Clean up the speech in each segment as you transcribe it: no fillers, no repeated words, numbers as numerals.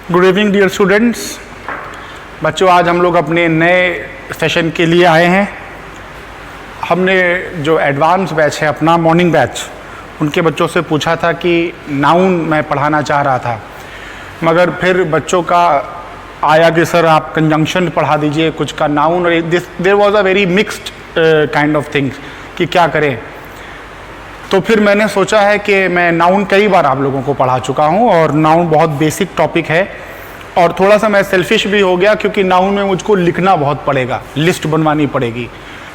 Good evening dear students. बच्चों, आज हम लोग अपने नए सेशन के लिए आए हैं। हमने जो एडवांस बैच है अपना मॉर्निंग बैच, उनके बच्चों से पूछा था कि नाउन मैं पढ़ाना चाह रहा था, मगर फिर बच्चों का आया कि सर आप कंजंक्शन पढ़ा दीजिए, कुछ का नाउन, और there was a very mixed kind of things कि क्या करें। तो फिर मैंने सोचा है कि मैं नाउन कई बार आप लोगों को पढ़ा चुका हूँ और नाउन बहुत बेसिक टॉपिक है, और थोड़ा सा मैं सेल्फिश भी हो गया क्योंकि नाउन में मुझको लिखना बहुत पड़ेगा, लिस्ट बनवानी पड़ेगी।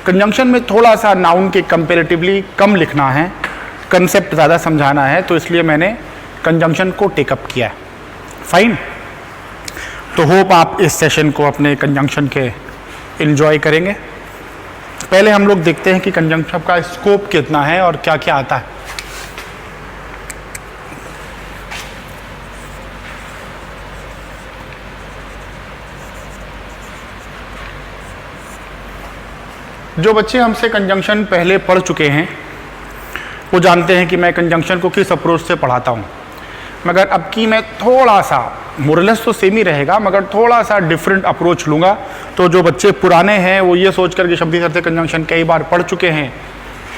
कंजंक्शन में थोड़ा सा नाउन के कंपेरेटिवली कम लिखना है, कंसेप्ट ज़्यादा समझाना है, तो इसलिए मैंने कंजंक्शन को टेकअप किया है। फाइन। तो होप आप इस सेशन को अपने कंजंक्शन के एंजॉय करेंगे। पहले हम लोग देखते हैं कि कंजंक्शन का स्कोप कितना है और क्या क्या आता है। जो बच्चे हमसे कंजंक्शन पहले पढ़ चुके हैं वो जानते हैं कि मैं कंजंक्शन को किस अप्रोच से पढ़ाता हूँ, मगर अब की मैं थोड़ा सा, मोरलेस तो सेम ही रहेगा, मगर थोड़ा सा डिफरेंट अप्रोच लूँगा। तो जो बच्चे पुराने हैं वो ये सोच कर कि शब्दी अर्थ कंजंक्शन कई बार पढ़ चुके हैं,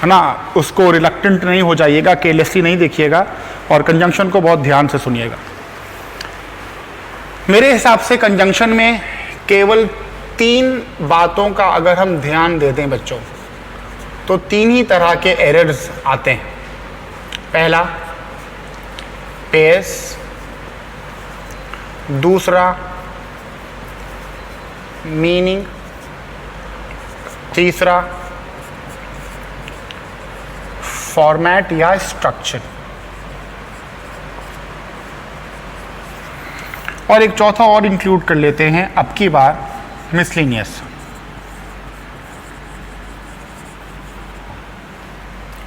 है ना, उसको रिलक्टेंट नहीं हो जाइएगा, केयरलेसली नहीं देखिएगा और कंजंक्शन को बहुत ध्यान से सुनिएगा। मेरे हिसाब से कंजंक्शन में केवल 3 बातों का अगर हम ध्यान दे दें बच्चों, तो 3 ही तरह के एरर्स आते हैं। पहला पेयर्स, दूसरा मीनिंग, तीसरा फॉर्मेट या स्ट्रक्चर, और एक चौथा और इंक्लूड कर लेते हैं अब की बार, मिसलिनियस।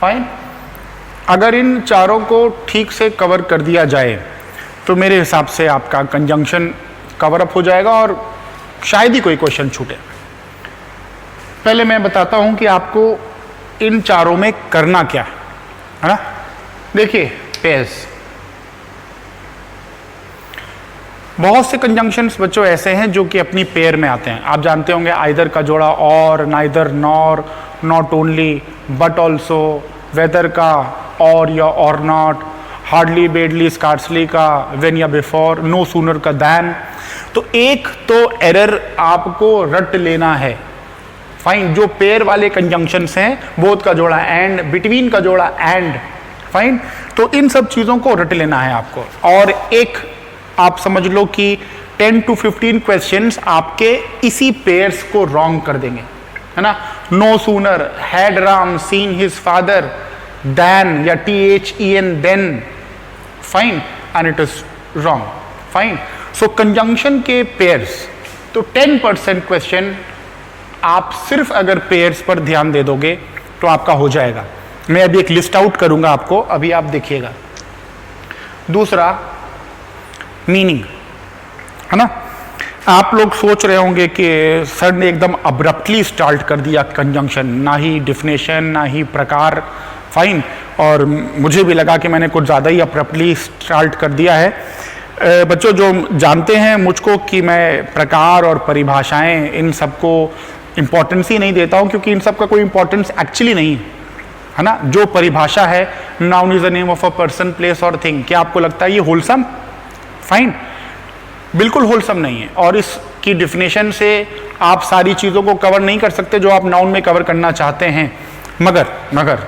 फाइन। अगर इन चारों को ठीक से कवर कर दिया जाए तो मेरे हिसाब से आपका कंजंक्शन कवर अप हो जाएगा और शायद ही कोई क्वेश्चन छूटे। पहले मैं बताता हूं कि आपको इन चारों में करना क्या है ना। देखिए, पेयर्स, बहुत से कंजंक्शंस बच्चों ऐसे हैं जो कि अपनी पेयर में आते हैं। आप जानते होंगे आइदर का जोड़ा और, neither nor, not only, but also, whether का और या और नॉट, हार्डली, बेडली, स्कार्सली का, व्हेन या बिफोर, नो सूनर का दैन। तो एक तो एरर आपको रट लेना है। फाइन। जो पेयर वाले कंजंक्शंस हैं, बोथ का जोड़ा एंड, बिटवीन का जोड़ा एंड, फाइन, तो इन सब चीज़ों को रट लेना है आपको। और एक आप समझ लो कि 10 to 15 क्वेश्चंस आपके इसी पेयर्स को रॉन्ग कर देंगे, है ना। No sooner, had Ram seen his father, than या THEN, then, fine, and it is wrong. Fine. So conjunction के पेयर्स, तो 10% क्वेश्चन आप सिर्फ अगर पेयर्स पर ध्यान दे दोगे तो आपका हो जाएगा। मैं अभी एक लिस्ट आउट करूंगा आपको, अभी आप देखिएगा। दूसरा मीनिंग, है ना। आप लोग सोच रहे होंगे कि सर ने एकदम अब्रप्टली स्टार्ट कर दिया कंजंक्शन, ना ही डिफिनेशन ना ही प्रकार। फाइन। और मुझे भी लगा कि मैंने कुछ ज़्यादा ही अब्रप्टली स्टार्ट कर दिया है। बच्चों, जो जानते हैं मुझको कि मैं प्रकार और परिभाषाएं, इन सबको इम्पोर्टेंस ही नहीं देता हूं, क्योंकि इन सब का कोई इम्पोर्टेंस एक्चुअली नहीं है ना। जो परिभाषा है, noun is the name of a person, place और थिंग, क्या आपको लगता है ये होलसम? फाइन, बिल्कुल होलसम नहीं है। और इसकी डिफिनेशन से आप सारी चीज़ों को कवर नहीं कर सकते जो आप नाउन में कवर करना चाहते हैं। मगर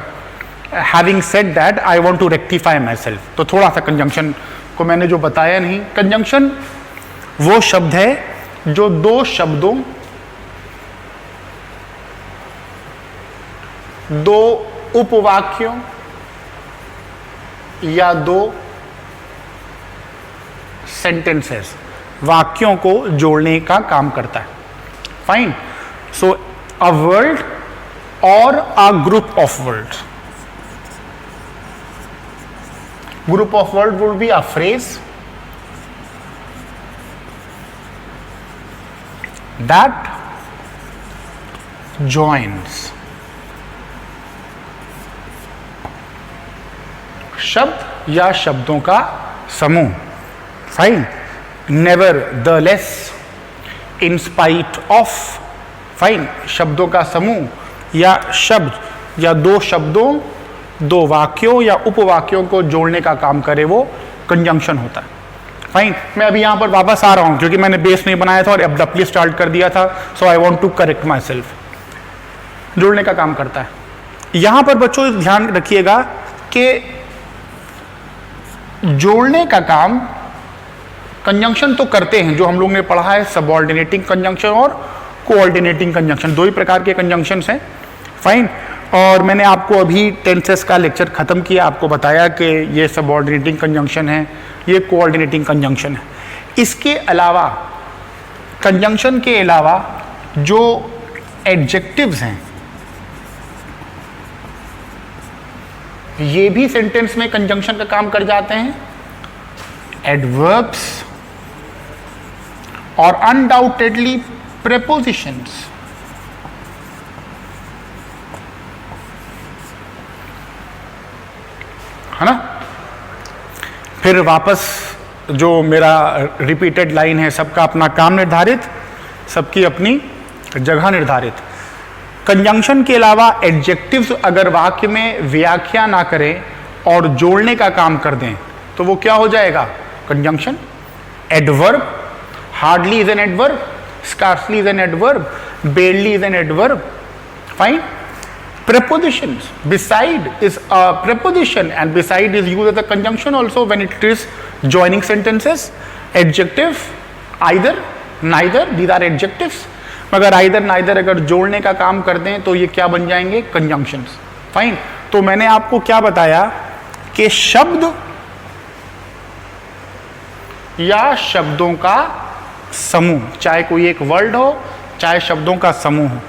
having said that, I want to rectify myself, तो थोड़ा सा कंजंक्शन को मैंने जो बताया नहीं। कंजंक्शन वो शब्द है जो 2 शब्दों, 2 उपवाक्यों या 2 सेंटेंसेस, वाक्यों को जोड़ने का काम करता है। फाइन। सो अ वर्ड और a group of words. Group of word would be a phrase that joins, शब्द या शब्दों का समूह। Fine. Never the less, in spite of, fine, शब्दों का समूह या शब्द या दो शब्दों, दो वाक्यों या उपवाक्यों को जोड़ने का काम करे वो कंजंक्शन होता है। फाइन, मैं अभी यहां पर वापस आ रहा हूं क्योंकि मैंने बेस नहीं बनाया था और एब्रप्टली स्टार्ट कर दिया था, so I want to correct myself. जोड़ने का काम करता है। यहां पर बच्चों ध्यान रखिएगा कि जोड़ने का काम कंजंक्शन तो करते हैं, जो हम लोग ने पढ़ा है सबऑर्डिनेटिंग कंजंक्शन और कोऑर्डिनेटिंग कंजंक्शन, दो ही प्रकार के कंजंक्शंस हैं। फाइन, और मैंने आपको अभी टेंसेस का लेक्चर खत्म किया, आपको बताया कि ये सबऑर्डिनेटिंग कंजंक्शन है, ये कोऑर्डिनेटिंग कंजंक्शन है। इसके अलावा, कंजंक्शन के अलावा जो एडजेक्टिव्स हैं ये भी सेंटेंस में कंजंक्शन का काम कर जाते हैं। एडवर्ब्स और अनडाउटेडली प्रेपोजिशंस। है ना। फिर वापस जो मेरा रिपीटेड लाइन है, सबका अपना काम निर्धारित, सबकी अपनी जगह निर्धारित। कंजंक्शन के अलावा एडजेक्टिव्स अगर वाक्य में व्याख्या ना करें और जोड़ने का काम कर दें तो वो क्या हो जाएगा? Conjunction. Adverb, hardly is an adverb, scarcely is an adverb, barely is an adverb. Fine. Prepositions, beside is a preposition and beside is used as a conjunction also when it is joining sentences. Adjective, either, neither, these are adjectives. मगर either neither अगर जोड़ने का काम कर दें तो ये क्या बन जाएंगे? कंजंक्शंस। फाइन। तो मैंने आपको क्या बताया कि शब्द या शब्दों का समूह, चाहे कोई एक वर्ड हो चाहे शब्दों का समूह हो,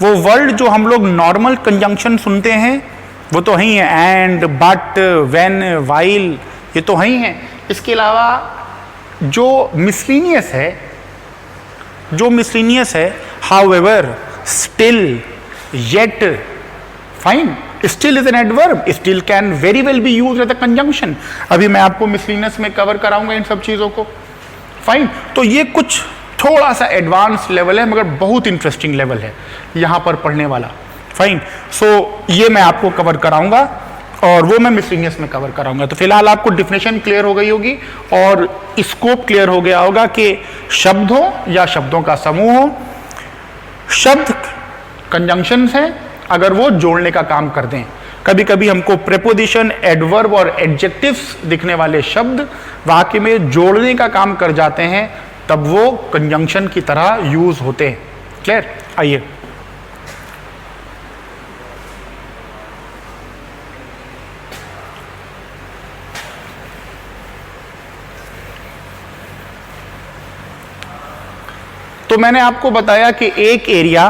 वो वर्ड जो हम लोग नॉर्मल कंजंक्शन सुनते हैं वो तो ही है, एंड, बट, व्हेन, वाइल, ये तो ही है। इसके अलावा जो मिसलिनियस है, however, still, yet. Fine. Still is an adverb, still can very well be used as a conjunction. अभी मैं आपको मिसलिनियस में कवर कराऊंगा इन सब चीजों को। फाइन। तो ये कुछ थोड़ा सा एडवांस लेवल है मगर बहुत इंटरेस्टिंग लेवल है यहां पर पढ़ने वाला। फाइन। सो ये मैं आपको कवर कराऊंगा और वो मैं मिसलिनियस में कवर कराऊंगा। तो फिलहाल आपको डिफिनेशन क्लियर हो गई होगी और स्कोप क्लियर हो गया होगा कि शब्द हो या शब्दों का समूह हो, शब्द कंजंक्शंस हैं अगर वो जोड़ने का काम कर दें। कभी कभी हमको प्रेपोजिशन, एडवर्ब और एडजेक्टिव्स दिखने वाले शब्द वाक्य में जोड़ने का काम कर जाते हैं, तब वो कंजंक्शन की तरह यूज होते हैं। क्लियर? आइए तो मैंने आपको बताया कि एक एरिया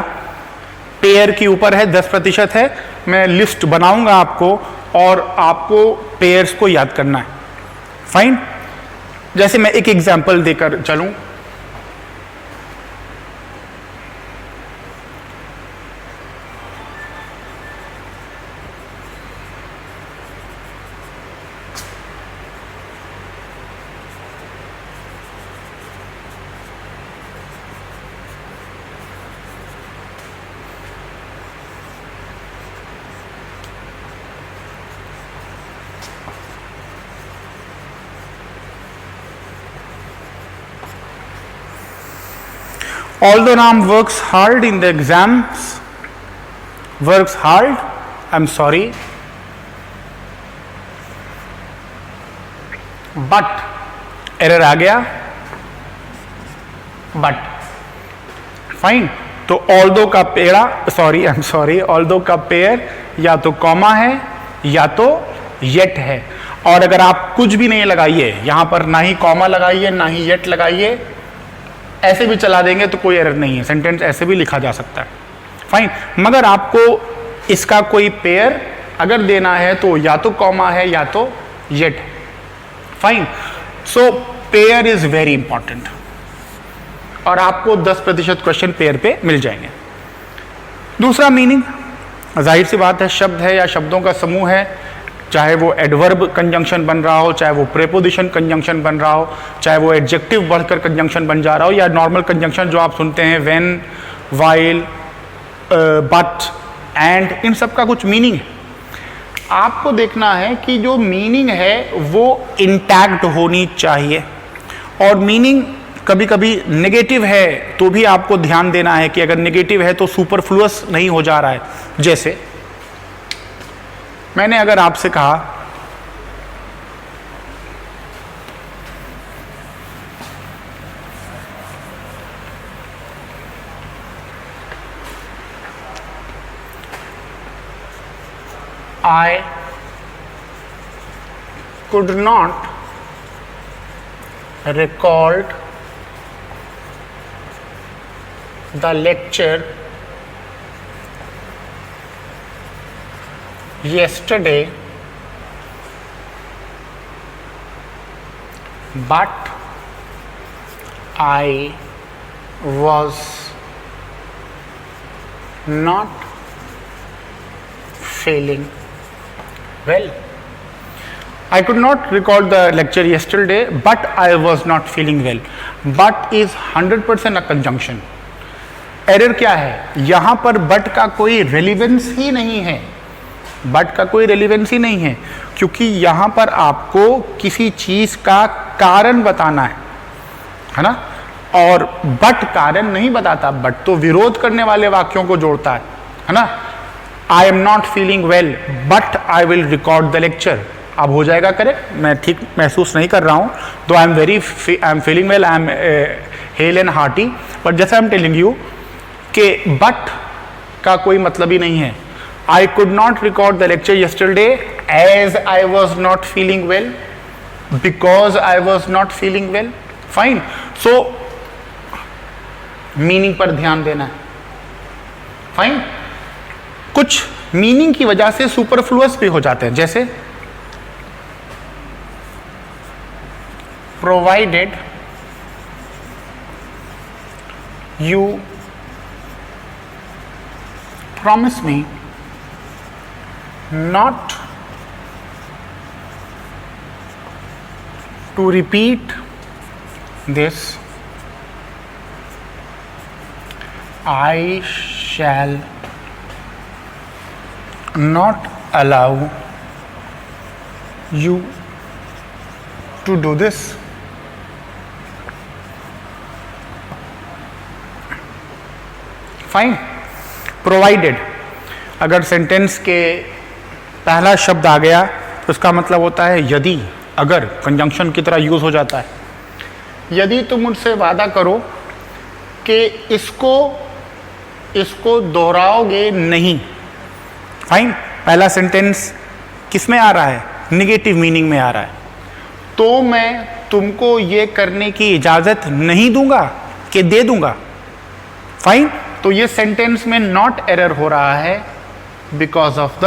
पेयर के ऊपर है, 10% है। मैं लिस्ट बनाऊंगा आपको और आपको पेयर्स को याद करना है। फाइन। जैसे मैं एक एग्जांपल देकर चलूं, although Ram works hard in the exams, works hard, I'm sorry, but error आ गया, but फाइन। तो although का पेड़ा, sorry I am sorry, although का पेयर या तो कॉमा है या तो येट है। और अगर आप कुछ भी नहीं लगाइए यहां पर, ना ही कॉमा लगाइए ना ही येट लगाइए, ऐसे भी चला देंगे तो कोई एरर नहीं है, सेंटेंस ऐसे भी लिखा जा सकता है। फाइन। मगर आपको इसका कोई पेयर अगर देना है तो या तो कॉमा है या तो येट है। Fine. So pair is very important और आपको 10% क्वेश्चन पेयर पे मिल जाएंगे। दूसरा मीनिंग, जाहिर सी बात है, शब्द है या शब्दों का समूह है, चाहे वो एडवर्ब कंजंक्शन बन रहा हो, चाहे वो प्रेपोजिशन कंजंक्शन बन रहा हो, चाहे वो एडजेक्टिव बढ़कर कंजंक्शन बन जा रहा हो, या नॉर्मल कंजंक्शन जो आप सुनते हैं व्हेन, व्हाइल, बट, एंड, इन सब का कुछ मीनिंग है। आपको देखना है कि जो मीनिंग है वो इंटैक्ट होनी चाहिए, और मीनिंग कभी कभी नेगेटिव है तो भी आपको ध्यान देना है कि अगर नेगेटिव है तो सुपरफ्लुअस नहीं हो जा रहा है। जैसे मैंने अगर आपसे कहा I could not record the lecture yesterday, but I was not feeling well. I could not record the lecture yesterday, but I was not feeling well. But is 100% a conjunction. Error क्या है? यहां पर but का कोई relevance ही नहीं है, but का कोई रेलिवेंस ही नहीं है, क्योंकि यहां पर आपको किसी चीज का कारण बताना है ना, और but कारण नहीं बताता, but तो विरोध करने वाले वाक्यों को जोड़ता है ना। I am not feeling well, but I will record the lecture. अब हो जाएगा करेक्ट, मैं ठीक महसूस नहीं कर रहा हूँ, तो I am feeling well, I am hale and hearty, but जैसे आई एम टेलिंग यू कि बट का कोई मतलब ही नहीं है। I could not record the lecture yesterday as I was not feeling well, because I was not feeling well. Fine, so meaning पर ध्यान देना है। फाइन, कुछ मीनिंग की वजह से सुपरफ्लुअस भी हो जाते हैं, जैसे provided you promise me not to repeat this, I shall not allow you to do this. Fine. Provided अगर सेंटेंस के पहला शब्द आ गया तो उसका मतलब होता है यदि, अगर कंजंक्शन की तरह यूज हो जाता है। यदि तुम मुझसे वादा करो कि इसको दोहराओगे नहीं। फाइन, पहला सेंटेंस किस में आ रहा है? निगेटिव मीनिंग में आ रहा है, तो मैं तुमको ये करने की इजाजत नहीं दूंगा कि दे दूंगा। फाइन, तो ये सेंटेंस में नॉट एरर हो रहा है because of the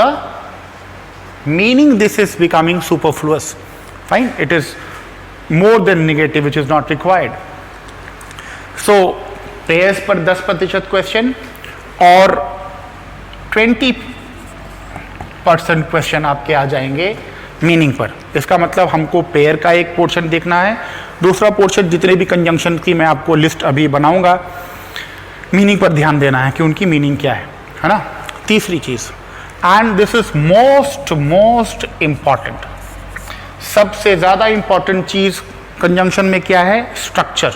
meaning this is becoming superfluous. Fine, it is more than negative which is not required. So pairs पर 10% क्वेश्चन और 20% क्वेश्चन आपके आ जाएंगे मीनिंग पर। इसका मतलब हमको पेयर का एक पोर्शन देखना है, दूसरा पोर्शन जितने भी कंजंक्शन की मैं आपको लिस्ट अभी बनाऊंगा, मीनिंग पर ध्यान देना है कि उनकी मीनिंग क्या है ना। तीसरी चीज, and this is most important, सबसे ज्यादा इंपॉर्टेंट चीज कंजंक्शन में क्या है? स्ट्रक्चर।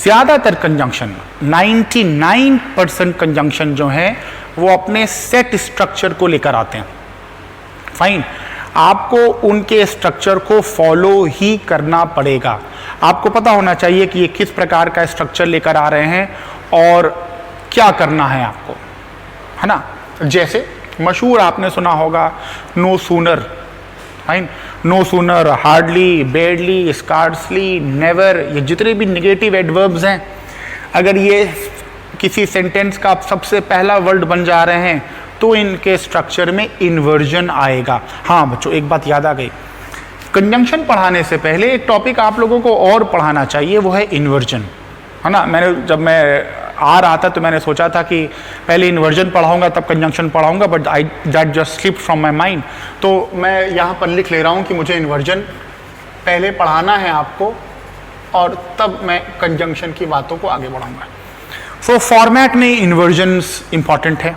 ज्यादातर कंजंक्शन 99% कंजंक्शन जो है वो अपने सेट स्ट्रक्चर को लेकर आते हैं। फाइन, आपको उनके स्ट्रक्चर को फॉलो ही करना पड़ेगा। आपको पता होना चाहिए कि ये किस प्रकार का स्ट्रक्चर लेकर आ रहे हैं और क्या करना है आपको, है ना। जैसे मशहूर आपने सुना होगा no sooner, fine, no sooner, hardly, barely, scarcely, never, ये जितने भी निगेटिव एडवर्ब्स हैं, अगर ये किसी सेंटेंस का सबसे पहला वर्ड बन जा रहे हैं तो इनके स्ट्रक्चर में इन्वर्जन आएगा। हाँ बच्चों, एक बात याद आ गई, कंजंक्शन पढ़ाने से पहले एक टॉपिक आप लोगों को और पढ़ाना चाहिए, वो है इन्वर्जन, है ना। जब मैं आ रहा था तो मैंने सोचा था कि पहले इन्वर्जन पढ़ाऊंगा तब कंजंक्शन पढ़ाऊंगा, but I that just slip from my mind. तो मैं यहाँ पर लिख ले रहा हूँ कि मुझे इन्वर्जन पहले पढ़ाना है आपको और तब मैं कंजंक्शन की बातों को आगे बढ़ाऊंगा। सो फॉर्मेट में इन्वर्जन्स इंपॉर्टेंट है।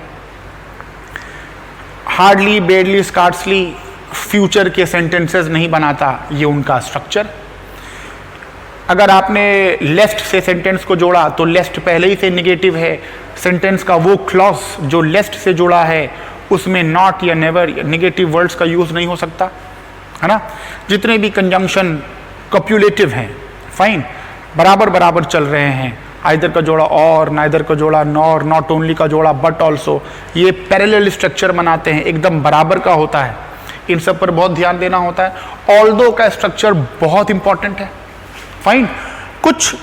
हार्डली, बेडली, स्कार्सली फ्यूचर के सेंटेंसेस नहीं बनाता, ये उनका स्ट्रक्चर। अगर आपने लेफ्ट से सेंटेंस को जोड़ा तो लेफ्ट पहले ही से निगेटिव है, सेंटेंस का वो क्लॉज जो लेफ्ट से जुड़ा है उसमें नॉट या नेवर निगेटिव वर्ड्स का यूज नहीं हो सकता, है ना। जितने भी कंजंक्शन कॉप्युलेटिव हैं, फाइन, बराबर बराबर चल रहे हैं। आइदर का जोड़ा और, नाइदर का जोड़ा नॉर, नॉट ओनली का जोड़ा बट ऑल्सो, ये पैरेलल स्ट्रक्चर बनाते हैं, एकदम बराबर का होता है। इन सब पर बहुत ध्यान देना होता है। ऑल्दो का स्ट्रक्चर बहुत इंपॉर्टेंट है, फाइन। कुछ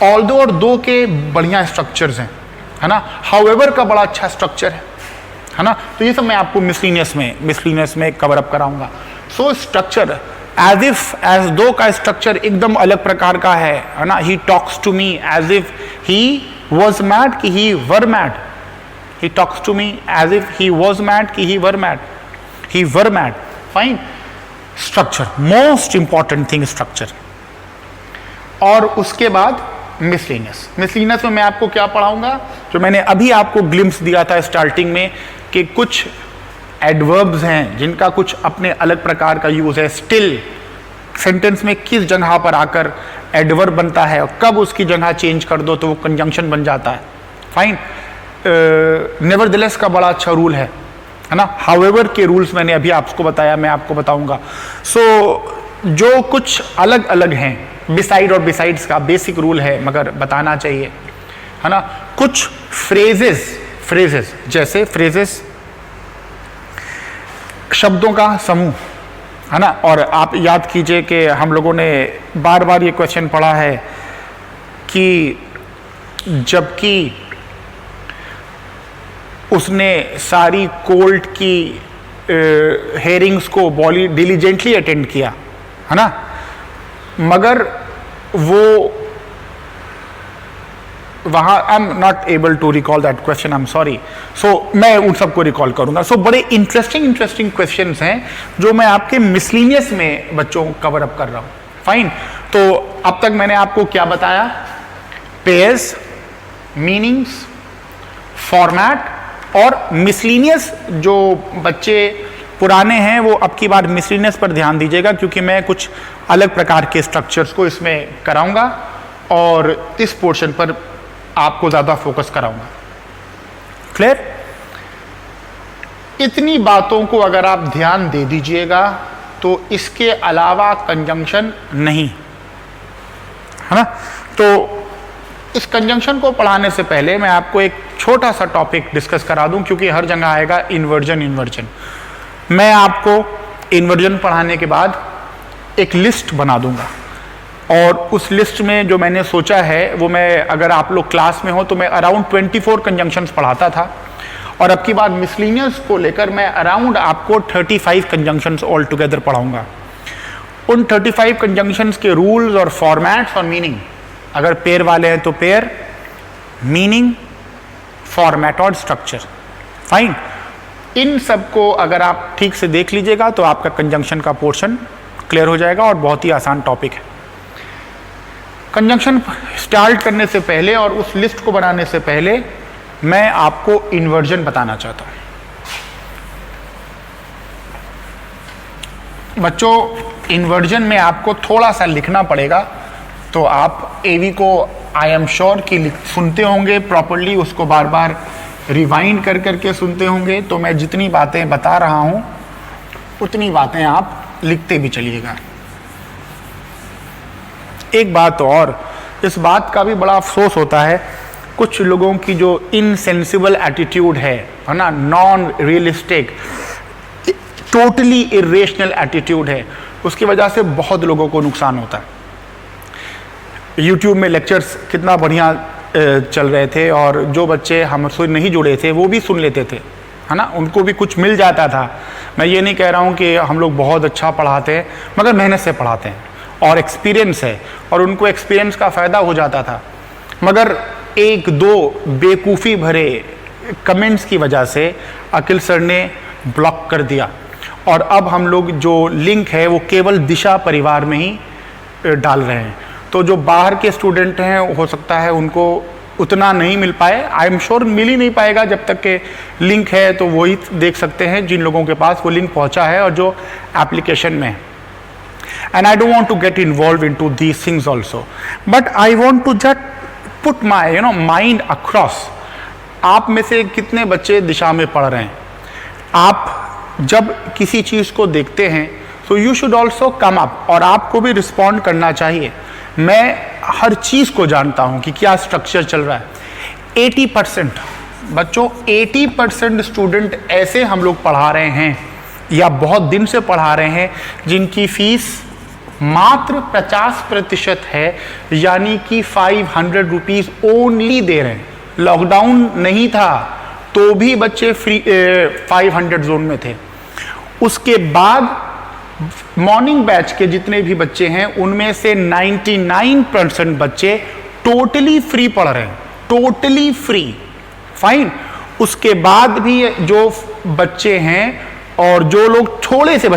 ऑल्दो और दो के बढ़िया स्ट्रक्चर्स हैं, है ना। हाउएवर का बड़ा अच्छा स्ट्रक्चर है ना। तो ये सब मैं आपको मिसलिनियस में कवर अप कराऊंगा। So structure as if, as though का स्ट्रक्चर एकदम अलग प्रकार का है ना। He talks to me as if he was mad कि he were mad. He talks to me as if he was mad कि he were mad, he were mad, fine. Structure most important thing, structure. और उसके बाद miscellaneous में मैं आपको क्या पढ़ाऊंगा, जो मैंने अभी आपको ग्लिम्स दिया था स्टार्टिंग में कि कुछ एडवर्ब्स हैं जिनका कुछ अपने अलग प्रकार का यूज है। स्टिल सेंटेंस में किस जगह पर आकर एडवर्ब बनता है और कब उसकी जगह चेंज कर दो तो वो कंजंक्शन बन जाता है, फाइन। नेवरदलेस का बड़ा अच्छा रूल है ना। हाउएवर के रूल्स मैंने अभी आपको बताया, मैं आपको बताऊंगा। सो जो कुछ अलग अलग हैं, बिसाइड और बिसाइड्स का बेसिक रूल है मगर बताना चाहिए, है ना। कुछ फ्रेजेस जैसे फ्रेजेस शब्दों का समूह, है ना। और आप याद कीजिए कि हम लोगों ने बार बार ये क्वेश्चन पढ़ा है कि जबकि उसने सारी कोर्ट की हेयरिंग्स को डिलीजेंटली अटेंड किया, है ना, मगर वो वहाँ I am not able to recall that question, I am sorry. So मैं उन सबको रिकॉल करूंगा। सो बड़े इंटरेस्टिंग क्वेश्चंस हैं जो मैं आपके मिसलिनियस में बच्चों को कवर अप कर रहा हूँ, फाइन। तो अब तक मैंने आपको क्या बताया, पेयर्स, मीनिंग्स, फॉर्मेट और मिसलिनियस। जो बच्चे पुराने हैं वो अब की बार मिसलिनियस पर ध्यान दीजिएगा क्योंकि मैं कुछ अलग प्रकार के स्ट्रक्चर्स को इसमें कराऊंगा और इस पोर्शन पर आपको ज़्यादा फोकस कराऊंगा। क्लियर? इतनी बातों को अगर आप ध्यान दे दीजिएगा तो इसके अलावा कंजंक्शन नहीं, है ना। तो इस कंजंक्शन को पढ़ाने से पहले मैं आपको एक छोटा सा टॉपिक डिस्कस करा दूं क्योंकि हर जगह आएगा इन्वर्जन। मैं आपको इन्वर्जन पढ़ाने के बाद एक लिस्ट बना दूंगा और उस लिस्ट में जो मैंने सोचा है वो मैं, अगर आप लोग क्लास में हो तो मैं अराउंड 24 कंजंक्शंस पढ़ाता था और अब की बार मिसलिनियस को लेकर मैं अराउंड आपको 35 कंजंक्शंस ऑल टुगेदर पढ़ाऊंगा। उन 35 कंजंक्शंस के रूल्स और फॉर्मेट्स और मीनिंग, अगर पेयर वाले हैं तो पेयर, मीनिंग, फॉर्मेट और स्ट्रक्चर, फाइन। इन सब को अगर आप ठीक से देख लीजिएगा तो आपका कंजंक्शन का पोर्शन क्लियर हो जाएगा और बहुत ही आसान टॉपिक है। कंजंक्शन स्टार्ट करने से पहले और उस लिस्ट को बनाने से पहले मैं आपको इन्वर्जन बताना चाहता हूं। बच्चों, इन्वर्जन में आपको थोड़ा सा लिखना पड़ेगा, तो आप एवी को आई एम श्योर कि सुनते होंगे प्रॉपरली, उसको बार बार रिवाइंड कर करके सुनते होंगे। तो मैं जितनी बातें बता रहा हूं उतनी बातें आप लिखते भी चलिएगा। एक बात और, इस बात का भी बड़ा अफसोस होता है, कुछ लोगों की जो इनसेंसिबल एटीट्यूड है ना, non realistic, totally irrational attitude है, उसकी वजह से बहुत लोगों को नुकसान होता है। यूट्यूब में लेक्चर्स कितना बढ़िया चल रहे थे और जो बच्चे हमसे नहीं जुड़े थे वो भी सुन लेते थे, है ना, उनको भी कुछ मिल जाता था। मैं ये नहीं कह रहा हूँ कि हम लोग बहुत अच्छा पढ़ाते हैं, मगर मेहनत से पढ़ाते हैं और एक्सपीरियंस है और उनको एक्सपीरियंस का फ़ायदा हो जाता था। मगर एक दो बेवकूफ़ी भरे कमेंट्स की वजह से अखिल सर ने ब्लॉक कर दिया, और अब हम लोग जो लिंक है वो केवल दिशा परिवार में ही डाल रहे हैं। तो जो बाहर के स्टूडेंट हैं हो सकता है उनको उतना नहीं मिल पाए, आई एम श्योर मिल ही नहीं पाएगा जब तक के लिंक है, तो वही देख सकते हैं जिन लोगों के पास वो लिंक पहुंचा है और जो एप्लीकेशन में है। And I don't want to get involve into these things also, but I want to just put my mind across. आप में से कितने बच्चे दिशा में पढ़ रहे हैं? आप जब किसी चीज़ को देखते हैं तो you should also come up, और आपको भी रिस्पॉन्ड करना चाहिए। मैं हर चीज़ को जानता हूं कि क्या स्ट्रक्चर चल रहा है। 80% बच्चों, 80% स्टूडेंट ऐसे हम लोग पढ़ा रहे हैं या बहुत दिन से पढ़ा रहे हैं जिनकी फीस मात्र 50% है, यानी कि 500 रुपीज़ ओनली दे रहे हैं। लॉकडाउन नहीं था तो भी बच्चे फ्री 500 जोन में थे। उसके बाद मॉर्निंग बैच के जितने भी बच्चे हैं उनमें से 99% बच्चे टोटली फ्री पढ़ रहे हैं, टोटली फ्री। फाइन। उसके बाद भी जो बच्चे हैं और जो लोग थोड़े से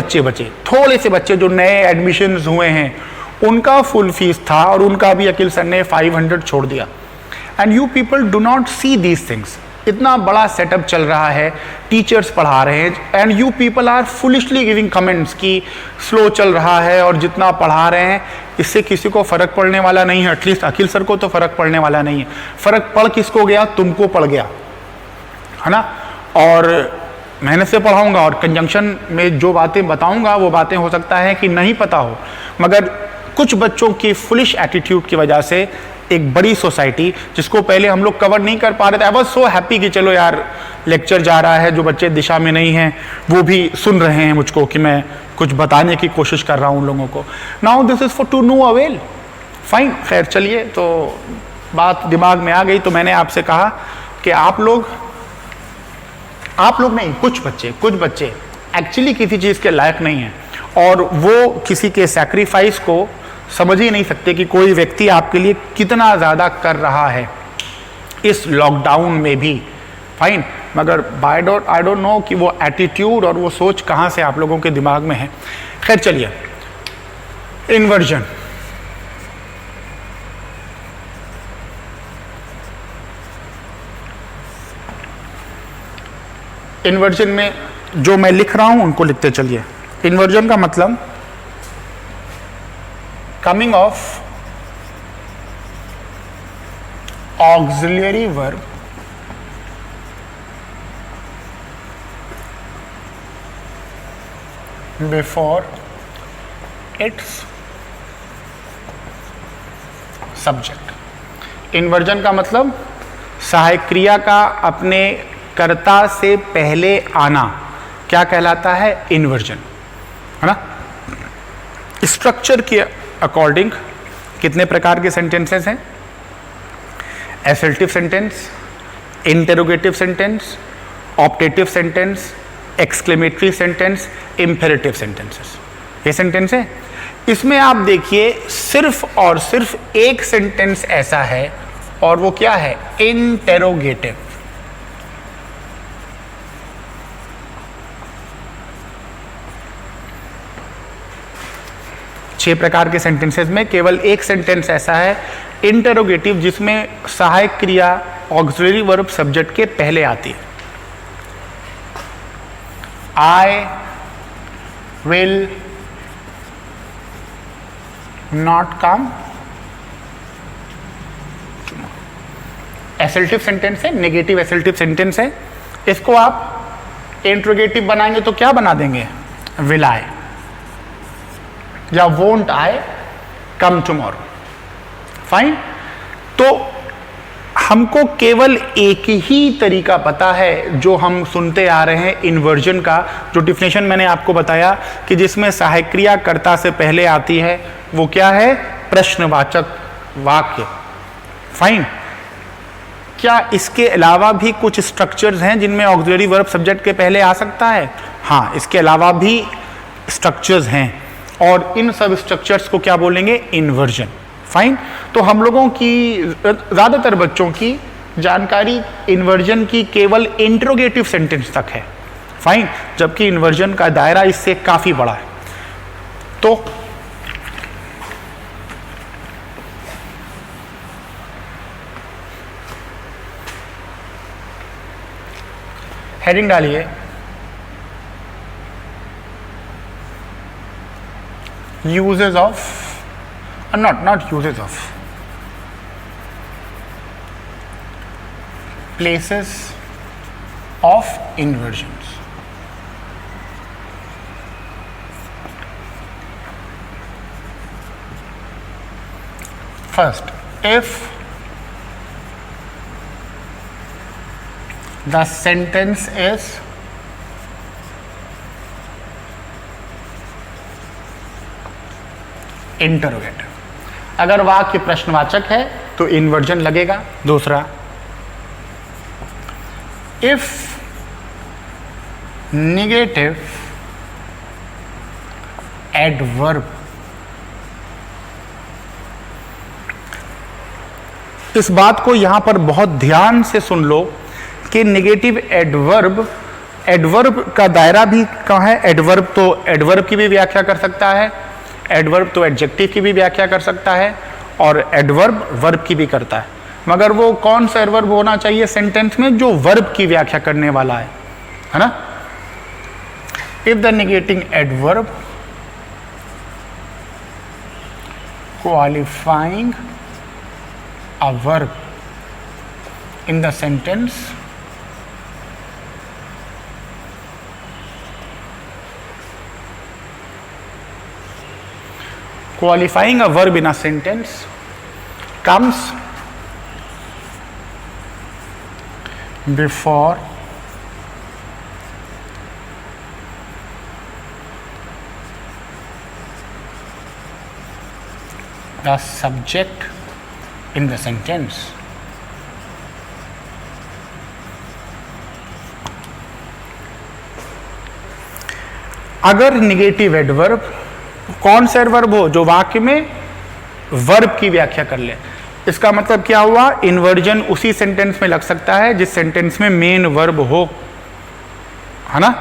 बच्चे जो नए एडमिशन्स हुए हैं उनका फुल फीस था, और उनका भी अखिल सर ने 500 छोड़ दिया। And you people do not see these things. इतना बड़ा सेटअप चल रहा है, टीचर्स पढ़ा रहे हैं, and you people are foolishly giving comments कि स्लो चल रहा है और जितना पढ़ा रहे हैं इससे किसी को फर्क पड़ने वाला नहीं है। एटलीस्ट अखिल सर को तो फर्क पड़ने वाला नहीं है। फर्क पड़ किसको गया? तुमको पड़ गया, है ना। और मेहनत से पढ़ाऊंगा और कंजंक्शन में जो बातें बताऊंगा वो बातें हो सकता है कि नहीं पता हो, मगर कुछ बच्चों की फुलिश एटीट्यूड की वजह से एक बड़ी सोसाइटी जिसको पहले हम लोग कवर नहीं कर पा रहे थे। आई वाज सो हैप्पी कि चलो यार लेक्चर जा रहा है, जो बच्चे दिशा में नहीं हैं वो भी सुन रहे हैं मुझको कि मैं कुछ बताने की कोशिश कर रहा हूँ उन लोगों को। Now this is for to no avail. Fine, खैर चलिए, तो बात दिमाग में आ गई तो मैंने आपसे कहा कि आप लोग नहीं, कुछ बच्चे एक्चुअली किसी चीज़ के लायक नहीं हैं, और वो किसी के सैक्रिफाइस को समझ ही नहीं सकते कि कोई व्यक्ति आपके लिए कितना ज़्यादा कर रहा है इस लॉकडाउन में भी। फाइन, मगर आई डोंट नो कि वो एटीट्यूड और वो सोच कहाँ से आप लोगों के दिमाग में है। खैर चलिए, इन्वर्जन। इन्वर्जन में जो मैं लिख रहा हूं उनको लिखते चलिए। इन्वर्जन का मतलब coming of auxiliary verb before it's subject. Inversion का मतलब सहायक क्रिया का अपने कर्ता से पहले आना क्या कहलाता है? इन्वर्जन, है ना। स्ट्रक्चर के अकॉर्डिंग कितने प्रकार के सेंटेंसेस हैं? Assertive sentence, interrogative sentence, optative sentence, exclamatory sentence, imperative sentences. ये सेंटेंस है। इसमें आप देखिए सिर्फ और सिर्फ एक सेंटेंस ऐसा है, और वो क्या है? इंटेरोगेटिव। छह प्रकार के सेंटेंसेस में केवल एक सेंटेंस ऐसा है इंटेरोगेटिव, जिसमें सहायक क्रिया ऑक्सिलरी वर्ब सब्जेक्ट के पहले आती है। I will not come. Assertive sentence है, नेगेटिव एसल्टिव सेंटेंस है। इसको आप इंट्रोगेटिव बनाएंगे तो क्या बना देंगे? विल आई या won't I come tomorrow. Fine. तो हमको केवल एक ही तरीका पता है जो हम सुनते आ रहे हैं इन्वर्जन का, जो डिफिनेशन मैंने आपको बताया कि जिसमें सहायक क्रिया कर्ता से पहले आती है, वो क्या है? प्रश्नवाचक वाक्य। फाइन। क्या इसके अलावा भी कुछ स्ट्रक्चर्स हैं जिनमें ऑक्सिलरी वर्ब सब्जेक्ट के पहले आ सकता है? हाँ, इसके अलावा भी स्ट्रक्चर्स हैं, और इन सब स्ट्रक्चर्स को क्या बोलेंगे? इन्वर्जन। फाइन। तो हम लोगों की ज़्यादातर बच्चों की जानकारी इन्वर्जन की केवल इंट्रोगेटिव सेंटेंस तक है, फाइन, जबकि इन्वर्जन का दायरा इससे काफ़ी बड़ा है। तो हेडिंग डालिए uses of, not uses of, places of इन्वर्जन्स। First, if the sentence is interrogative, अगर वाक्य प्रश्नवाचक है तो इन्वर्जन लगेगा। दूसरा, इफ नेगेटिव एडवर्ब, इस बात को यहां पर बहुत ध्यान से सुन लो कि नेगेटिव एडवर्ब का दायरा भी कहाँ है। एडवर्ब तो एडवर्ब की भी व्याख्या कर सकता है, एडवर्ब तो एडजेक्टिव की भी व्याख्या कर सकता है, और एडवर्ब वर्ब की भी करता है। मगर वो कौन सा एडवर्ब होना चाहिए सेंटेंस में जो वर्ब की व्याख्या करने वाला है ना। If the negating adverb qualifying a verb in the sentence qualifying a verb in a sentence comes before the subject in the sentence. अगर नेगेटिव एडवर्ब कौन सा एडवर्ब हो जो वाक्य में वर्ब की व्याख्या कर ले, इसका मतलब क्या हुआ, इन्वर्जन उसी सेंटेंस में लग सकता है जिस सेंटेंस में मेन वर्ब हो, है ना।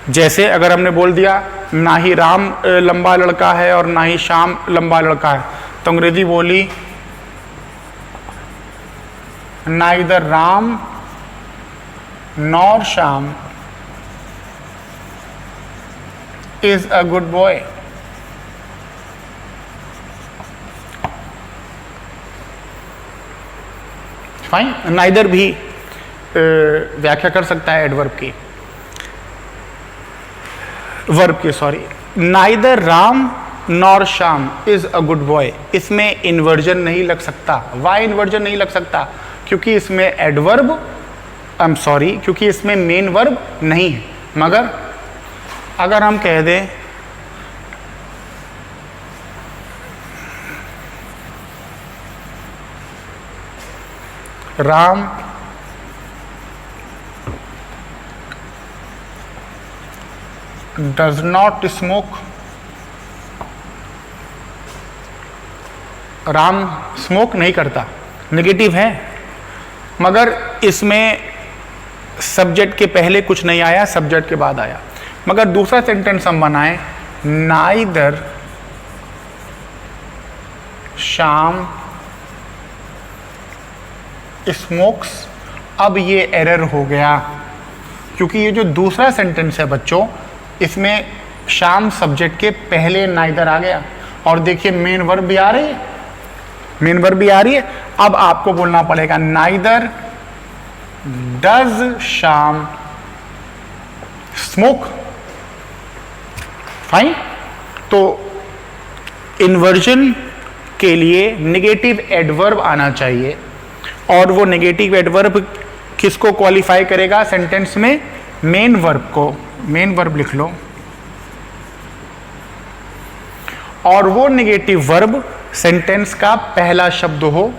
जैसे अगर हमने बोल दिया ना ही राम लंबा लड़का है और ना ही श्याम लंबा लड़का है, तो अंग्रेजी बोली neither Ram nor Shyam is a good boy. Fine, neither भी व्याख्या कर सकता है एडवर्ब की, वर्ब की, sorry. Neither Ram nor Shyam is a good boy, इसमें इन्वर्जन नहीं लग सकता। वाई इन्वर्जन नहीं लग सकता? क्योंकि इसमें एडवर्ब, आई एम सॉरी, क्योंकि इसमें मेन वर्ब नहीं है। मगर अगर हम कह दें Ram does not smoke, Ram smoke नहीं करता, नेगेटिव है, मगर इसमें सब्जेक्ट के पहले कुछ नहीं आया, सब्जेक्ट के बाद आया। मगर दूसरा सेंटेंस हम बनाएं, नाइदर श्याम स्मोक्स, अब ये एरर हो गया, क्योंकि ये जो दूसरा सेंटेंस है बच्चों, इसमें श्याम सब्जेक्ट के पहले नाइदर आ गया, और देखिए मेन वर्ब भी आ रही है, मेन वर्ब भी आ रही है। अब आपको बोलना पड़ेगा neither does Shyam smoke. Fine, तो इन्वर्जन के लिए नेगेटिव एडवर्ब आना चाहिए, और वो नेगेटिव एडवर्ब किसको क्वालिफाई करेगा सेंटेंस में? मेन वर्ब को। मेन वर्ब लिख लो, और वो नेगेटिव वर्ब सेंटेंस का पहला शब्द हो,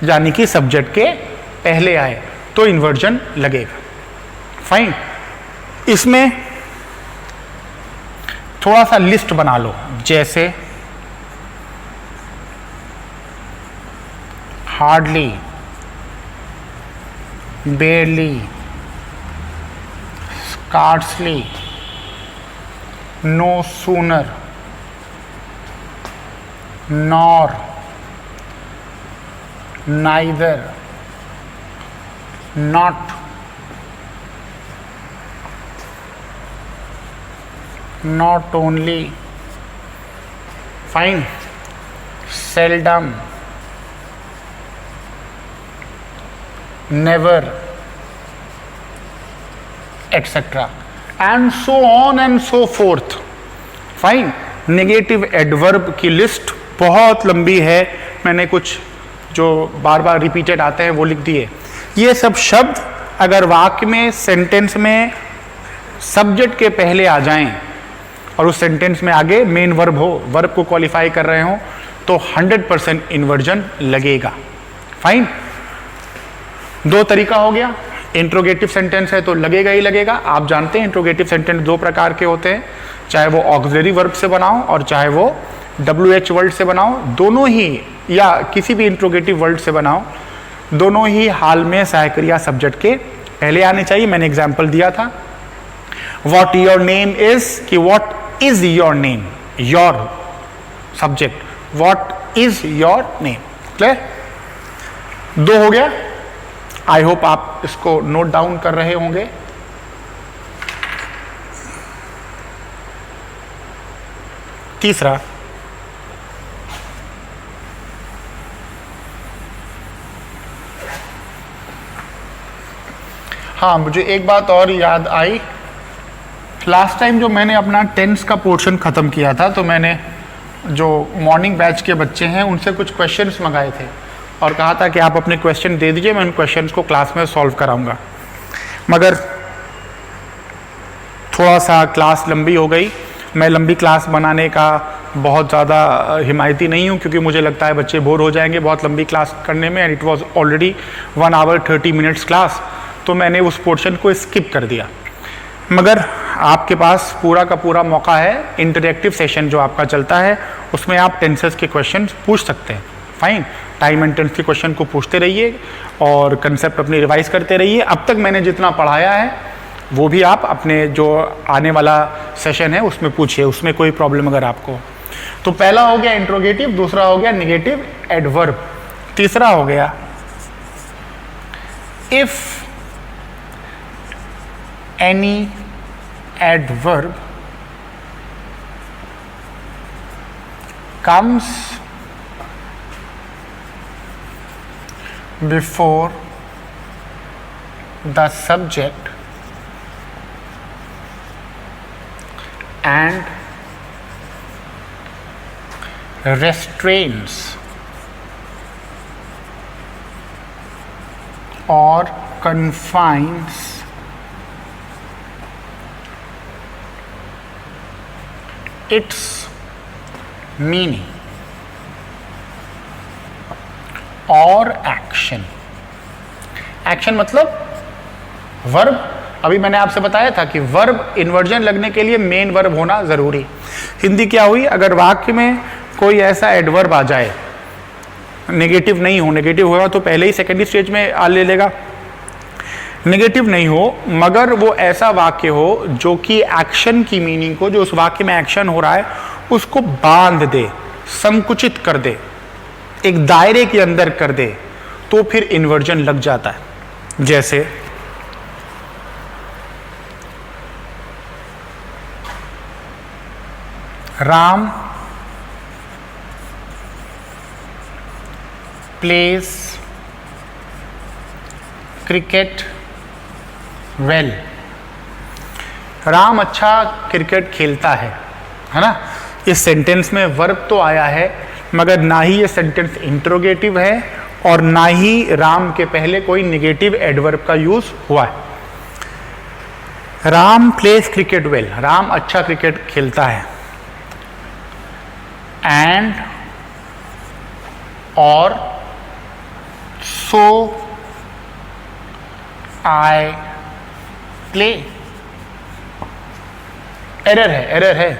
यानी कि सब्जेक्ट के पहले आए, तो इन्वर्जन लगेगा। फाइन, इसमें थोड़ा सा लिस्ट बना लो, जैसे hardly, barely, scarcely, no sooner, nor, neither, not, not only, fine, seldom, never, etc. and so on and so forth. Fine. Negative adverb की लिस्ट बहुत लंबी है, मैंने कुछ जो बार बार रिपीटेड आते हैं वो लिख दिए. ये सब शब्द अगर वाक्य में, सेंटेंस में सब्जेक्ट के पहले आ जाएं और उस सेंटेंस में आगे मेन वर्ब हो, वर्ब को क्वालिफाई कर रहे हो, तो 100% इन्वर्जन लगेगा. फाइन. दो तरीका हो गया. इंट्रोगेटिव सेंटेंस है तो लगेगा ही लगेगा. आप जानते हैं इंट्रोगेटिव सेंटेंस दो प्रकार के होते हैं, चाहे वो ऑक्सिलरी वर्ब से बनाओ और चाहे वो WH वर्ड से बनाओ. दोनों ही, या किसी भी इंट्रोगेटिव वर्ड से बनाओ, दोनों ही हाल में सहायक्रिया सब्जेक्ट के पहले आने चाहिए. मैंने एग्जाम्पल दिया था, वॉट योर नेम इज, कि what is your name, your subject, what is your name. Clear? दो हो गया. आई होप आप इसको नोट डाउन कर रहे होंगे. तीसरा, हाँ, मुझे एक बात और याद आई. लास्ट टाइम जो मैंने अपना टेंस का पोर्शन ख़त्म किया था, तो मैंने जो मॉर्निंग बैच के बच्चे हैं उनसे कुछ क्वेश्चंस मंगाए थे और कहा था कि आप अपने क्वेश्चन दे दीजिए, मैं उन क्वेश्चंस को क्लास में सॉल्व कराऊंगा. मगर थोड़ा सा क्लास लंबी हो गई. मैं लंबी क्लास बनाने का बहुत ज़्यादा हिमायती नहीं हूँ, क्योंकि मुझे लगता है बच्चे बोर हो जाएंगे बहुत लंबी क्लास करने में. And it was already 1 hour 30 minutes class, तो मैंने उस पोर्शन को स्किप कर दिया. मगर आपके पास पूरा का पूरा मौका है. इंटरैक्टिव सेशन जो आपका चलता है उसमें आप टेंसेस के क्वेश्चन पूछ सकते हैं. फाइन. टाइम एंड टेंस के क्वेश्चन को पूछते रहिए और कंसेप्ट अपनी रिवाइज करते रहिए. अब तक मैंने जितना पढ़ाया है वो भी आप अपने जो आने वाला सेशन है उसमें पूछिए, उसमें कोई प्रॉब्लम अगर आपको. तो पहला हो गया इंट्रोगेटिव, दूसरा हो गया नेगेटिव एडवर्ब, तीसरा हो गया if any adverb comes before the subject and restrains or confines its meaning और एक्शन. एक्शन मतलब वर्ब. अभी मैंने आपसे बताया था कि वर्ब इन्वर्जन लगने के लिए मेन वर्ब होना जरूरी. हिंदी क्या हुई, अगर वाक्य में कोई ऐसा एडवर्ब आ जाए, नेगेटिव नहीं हो, नेगेटिव होगा तो पहले ही सेकेंडरी स्टेज में आ ले लेगा. नेगेटिव नहीं हो मगर वो ऐसा वाक्य हो जो कि एक्शन की मीनिंग को, जो उस वाक्य में एक्शन हो रहा है उसको बांध दे, संकुचित कर दे, एक दायरे के अंदर कर दे, तो फिर इन्वर्जन लग जाता है. जैसे Ram pledge cricket well. Ram अच्छा क्रिकेट खेलता है ना. इस सेंटेंस में वर्ब तो आया है मगर ना ही ये सेंटेंस इंट्रोगेटिव है और ना ही राम के पहले कोई नेगेटिव एडवर्ब का यूज हुआ है. Ram pledge cricket well, Ram अच्छा क्रिकेट खेलता है. एंड और सो आई प्ले. एरर है, एरर है.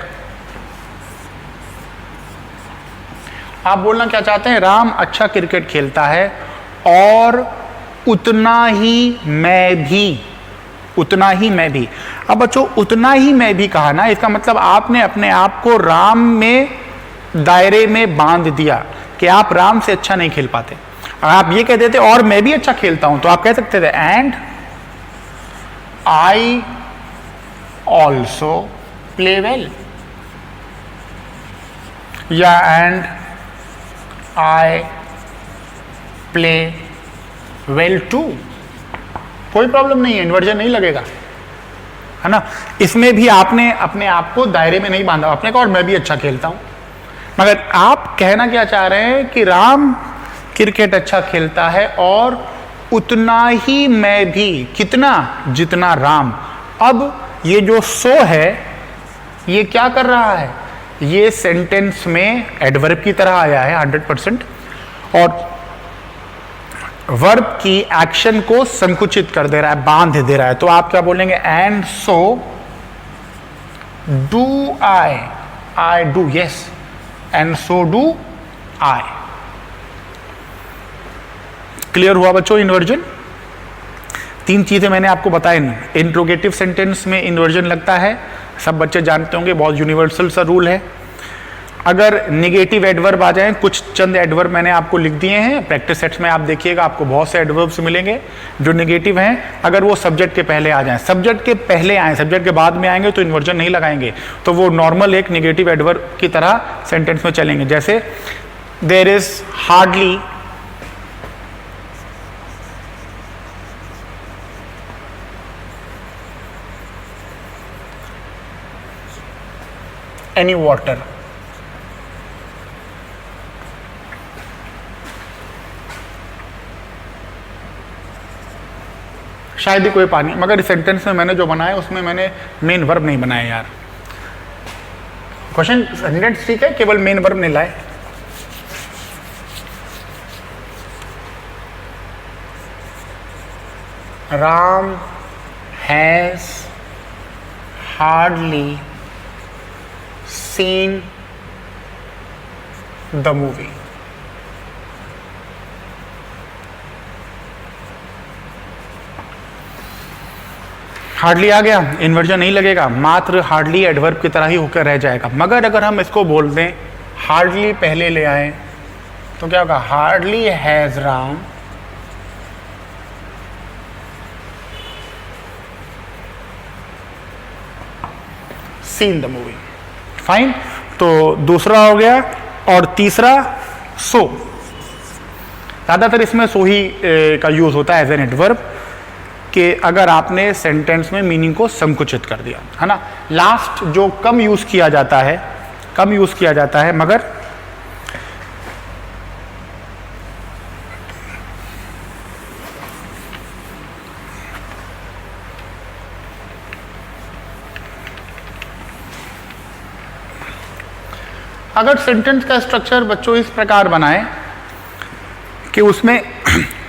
आप बोलना क्या चाहते हैं? राम अच्छा क्रिकेट खेलता है और उतना ही मैं भी, उतना ही मैं भी। अब बच्चों उतना ही मैं भी कहा ना, इसका मतलब आपने अपने आप को राम में दायरे में बांध दिया कि आप राम से अच्छा नहीं खेल पाते। अगर आप ये कह देते और मैं भी अच्छा खेलता हूं तो आप कह सकते थे and I also play well, या and I play well too. कोई प्रॉब्लम नहीं है, इन्वर्जन नहीं लगेगा, है ना। इसमें भी आपने अपने आप को दायरे में नहीं बांधा, आपने कहा और मैं भी अच्छा खेलता हूं। मगर आप कहना क्या चाह रहे हैं कि राम क्रिकेट अच्छा खेलता है और उतना ही मैं भी, कितना? जितना राम। अब ये जो सो है ये क्या कर रहा है? ये सेंटेंस में एडवर्ब की तरह आया है 100%, और वर्ब की एक्शन को संकुचित कर दे रहा है, बांध दे रहा है। तो आप क्या बोलेंगे? And so do I do, yes, and so do I. Clear हुआ बच्चों इन्वर्जन? 3 चीजें मैंने आपको बताई। इंट्रोगेटिव सेंटेंस में इन्वर्जन लगता है, सब बच्चे जानते होंगे, बहुत यूनिवर्सल सा रूल है। अगर निगेटिव एडवर्ब आ जाएं, कुछ चंद एडवर्ब मैंने आपको लिख दिए हैं, प्रैक्टिस सेट्स में आप देखिएगा आपको बहुत से एडवर्ब्स मिलेंगे जो निगेटिव हैं। अगर वो सब्जेक्ट के पहले आ जाएं, सब्जेक्ट के पहले आए, सब्जेक्ट के बाद में आएंगे तो इन्वर्जन नहीं लगाएंगे, तो वो नॉर्मल एक निगेटिव एडवर्ब की तरह सेंटेंस में चलेंगे। जैसे there is hardly any water, शायद ही कोई पानी। मगर इस सेंटेंस में मैंने जो बनाया उसमें मैंने मेन वर्ब नहीं बनाया यार। क्वेश्चन सेंटेंस ठीक है, केवल मेन वर्ब नहीं लाए। Ram has hardly seen the movie. Hardly आ गया, इन्वर्जन नहीं लगेगा, मात्र हार्डली एडवर्ब की तरह ही होकर रह जाएगा। मगर अगर हम इसको बोल दें, हार्डली पहले ले आए तो क्या होगा? Hardly has Ram scene the movie. Fine, तो दूसरा हो गया। और तीसरा सो, ज्यादातर इसमें सो ही का यूज होता है एज एन एडवर्ब, कि अगर आपने सेंटेंस में मीनिंग को संकुचित कर दिया, है ना। लास्ट जो कम यूज किया जाता है, कम यूज किया जाता है, मगर अगर सेंटेंस का स्ट्रक्चर बच्चों इस प्रकार बनाए कि उसमें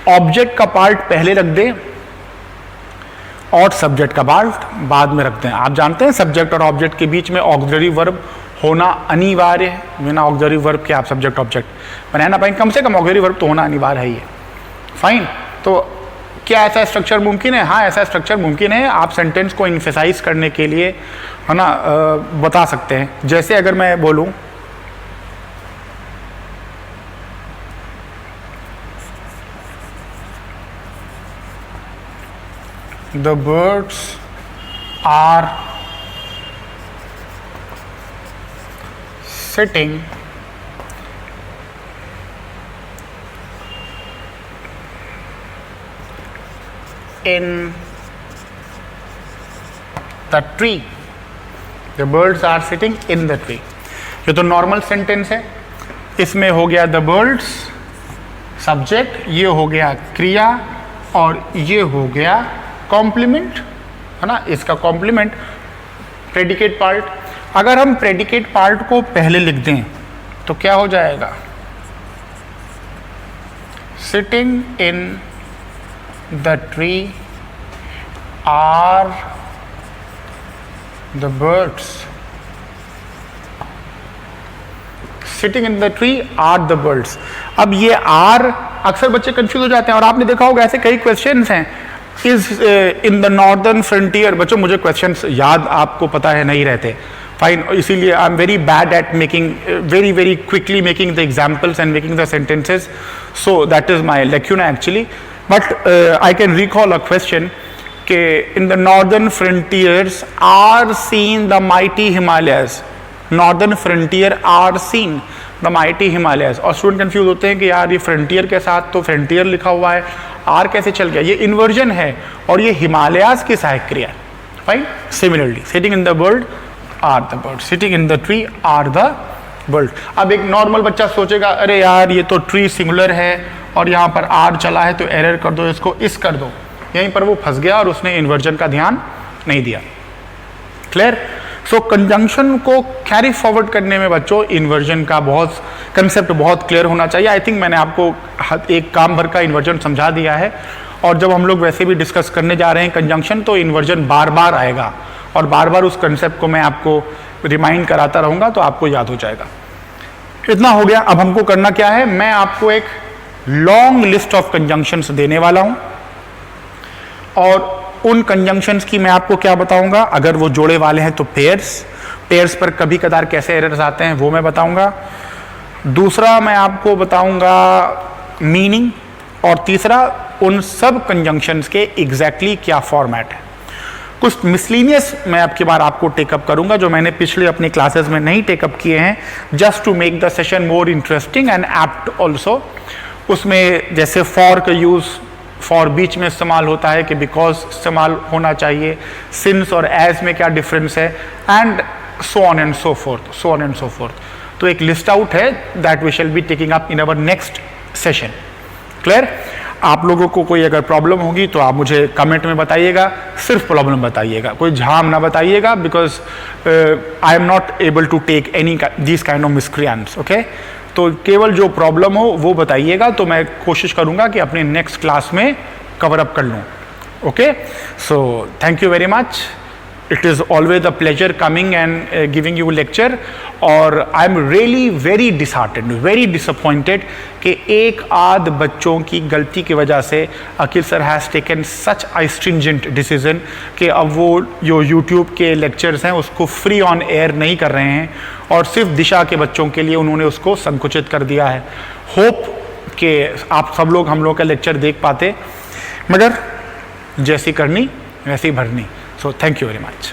ऑब्जेक्ट का पार्ट पहले रख दे और सब्जेक्ट का पार्ट बाद में रखते हैं। आप जानते हैं सब्जेक्ट और ऑब्जेक्ट के बीच में ऑक्सिलरी वर्ब होना अनिवार्य है। बिना ऑक्सिलरी वर्ब के आप सब्जेक्ट ऑब्जेक्ट बना ना पाएंगे, कम से कम ऑक्सिलरी वर्ब तो होना अनिवार्य है ही है। फाइन, तो क्या ऐसा स्ट्रक्चर मुमकिन है? हाँ, ऐसा स्ट्रक्चर मुमकिन है। आप सेंटेंस को इन्फेसाइज करने के लिए, है ना, बता सकते हैं। जैसे अगर मैं बोलूँ the birds are sitting in the tree, the birds are sitting in the tree। ये तो नॉर्मल सेंटेंस है, इसमें हो गया the birds सब्जेक्ट, ये हो गया क्रिया और ये हो गया कॉम्प्लीमेंट, है ना। इसका कॉम्प्लीमेंट प्रेडिकेट पार्ट। अगर हम प्रेडिकेट पार्ट को पहले लिख दें तो क्या हो जाएगा? Sitting in the tree are the birds sitting in the tree are the birds. अब ये आर अक्सर बच्चे कंफ्यूज हो जाते हैं, और आपने देखा होगा ऐसे कई क्वेश्चंस हैं, is in the northern frontier. बच्चों मुझे क्वेश्चंस याद आपको पता है नहीं रहते, फाइन, इसीलिए I am very bad at making very quickly making the examples and making the sentences, so that is my lacuna actually, but I can recall a question के in the northern frontiers are seen the mighty Himalayas. Northern frontier are seen the mighty Himalayas. और student confuse होते हैं कि यार ये frontier के साथ तो फ्रंटियर लिखा हुआ है, आर कैसे चल गया? ये इन्वर्जन है और ये हिमालयास की सहायक क्रिया है, fine. Similarly sitting in the bird are the bird, sitting in the tree are the bird. अब एक नॉर्मल बच्चा सोचेगा अरे यार ये तो ट्री सिंगुलर है और यहाँ पर आर चला है, तो एरर कर दो, इसको इस कर दो। यहीं पर वो फंस गया और उसने इन्वर्जन का ध्यान नहीं दिया। क्लियर? सो कंजंक्शन को कैरी फॉरवर्ड करने में बच्चों इन्वर्जन का बहुत कंसेप्ट बहुत क्लियर होना चाहिए। आई थिंक मैंने आपको एक काम भर का इन्वर्जन समझा दिया है, और जब हम लोग वैसे भी डिस्कस करने जा रहे हैं कंजंक्शन, तो इन्वर्जन बार बार आएगा और बार बार उस कंसेप्ट को मैं आपको रिमाइंड कराता रहूँगा, तो आपको याद हो जाएगा। इतना हो गया। अब हमको करना क्या है, मैं आपको एक लॉन्ग लिस्ट ऑफ कंजंक्शंस देने वाला हूँ, और उन कंजंक्शंस की मैं आपको क्या बताऊंगा, अगर वो जोड़े वाले हैं तो पेयर्स पर कभी कदार कैसे एरर्स आते हैं वो मैं बताऊंगा। दूसरा मैं आपको बताऊंगा मीनिंग, और तीसरा उन सब कंजंक्शंस के एग्जैक्टली क्या फॉर्मेट है। कुछ मिसलीनियस मैं आपकी बार आपको टेकअप करूंगा जो मैंने पिछले अपनी क्लासेस में नहीं टेकअप किए हैं, just to make the session more interesting and apt also. उसमें जैसे फॉर का यूज़, फॉर बीच में इस्तेमाल होता है कि बिकॉज इस्तेमाल होना चाहिए, सिंस और एज में क्या डिफरेंस है, and so on and so forth, तो एक लिस्ट आउट है that we shall be taking up in our next session. Clear? आप लोगों को कोई अगर प्रॉब्लम होगी तो आप मुझे कमेंट में बताइएगा, सिर्फ प्रॉब्लम बताइएगा, कोई झाम ना बताइएगा, because I am not able to take any this kind of miscreants. Okay, तो केवल जो प्रॉब्लम हो वो बताइएगा, तो मैं कोशिश करूंगा कि अपने नेक्स्ट क्लास में कवर अप कर लूँ। Okay, so thank you very much. It is always a pleasure coming and giving you lecture, और I am really very disheartened, very disappointed कि एक आध बच्चों की गलती की वजह से Aqeel sir has taken such a stringent decision कि अब वो जो यूट्यूब के लेक्चर्स हैं उसको फ्री ऑन एयर नहीं कर रहे हैं, और सिर्फ दिशा के बच्चों के लिए उन्होंने उसको संकुचित कर दिया है। होप कि आप सब लोग हम लोग का लेक्चर देख पाते, मगर जैसी करनी वैसी भरनी। सो थैंक यू वेरी मच।